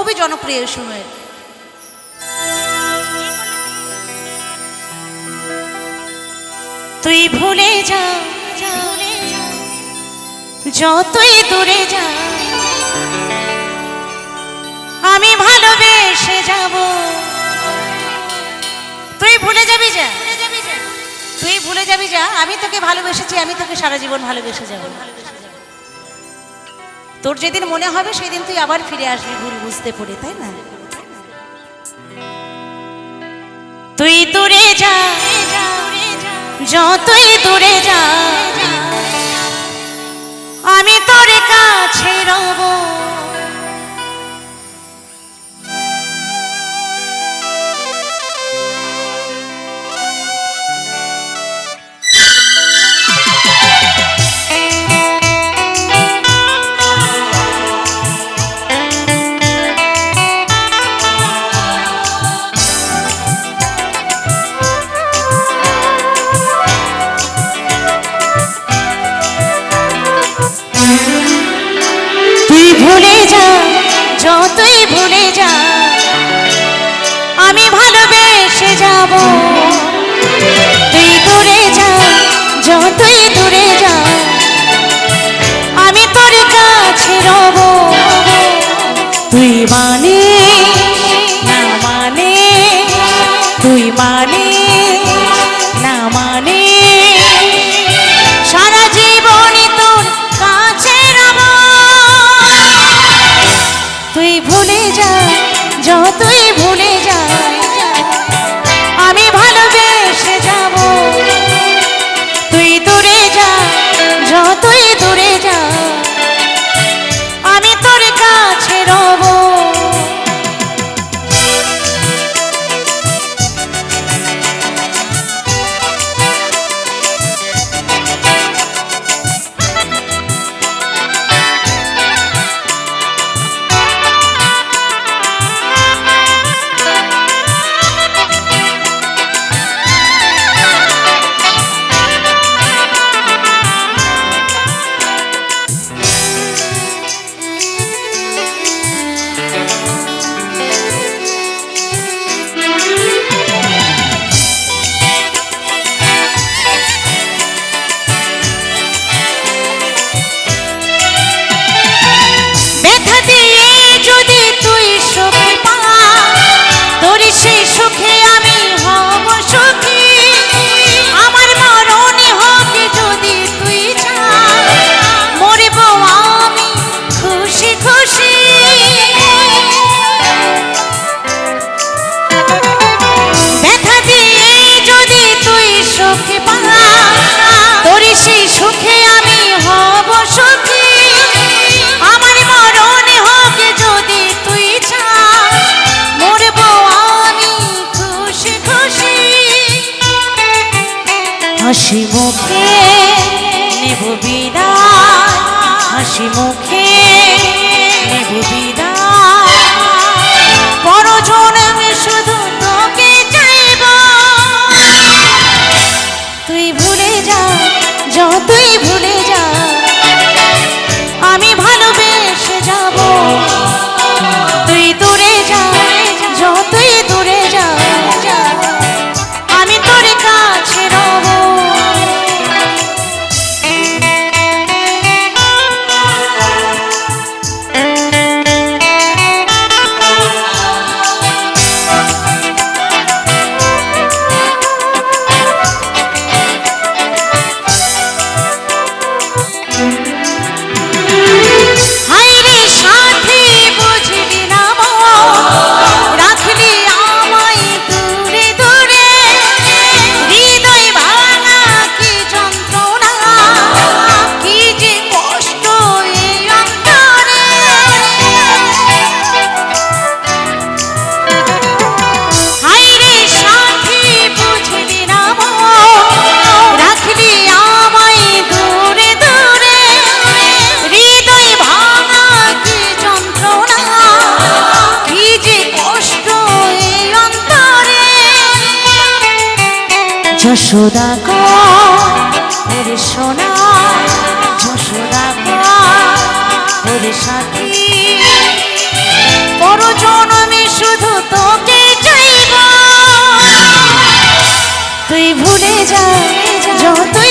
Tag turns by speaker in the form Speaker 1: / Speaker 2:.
Speaker 1: খুবই জনপ্রিয় সময়ের। তুই ভুলে যা যতই দূরে যা, আমি ভালোবেসে যাব। তুই ভুলে যাবি যা, তুই ভুলে যাবি যা, আমি তোকে ভালোবেসেছি, আমি তোকে সারা জীবন ভালোবেসে যাব। তোর যেদিন মনে হবে সেদিন তুই আবার ফিরে আসবি ভুল বুঝতে পড়ে, তাই না? তুই দূরে যা যতই দূরে যা, আমি তোর কাছে রব। ভুলে যা যতই ভুলে যা, আমি ভালোবেসে যাব। তুই দূরে যা যতই দূরে যা, আমি তোর কাছে রব। তুই মানে না মানে, তুই মানে না মানে, সারা জীবনে তোর কাছে রব। তুই ভুলে যা যতই ভুলে যা, আমি ভালোবেসে যাব। তুই দূরে যা যতই দূরে যা, আমি তোর কাছে রব। হাসি মুখে নেব বিদায়, হাসি মুখে নেব বিদায়। পরজন্মে শুধু তোকে চাইব। তুই ভুলে যা যতই ভুলে যা, আমি ভালোবেসে যাব। তুই দূরে যা যতই দূরে যা, আমি তোর কাছে রব। যশোদা ওরে সোনা, যশোদা ওরে সাথী, পরজ যা যতই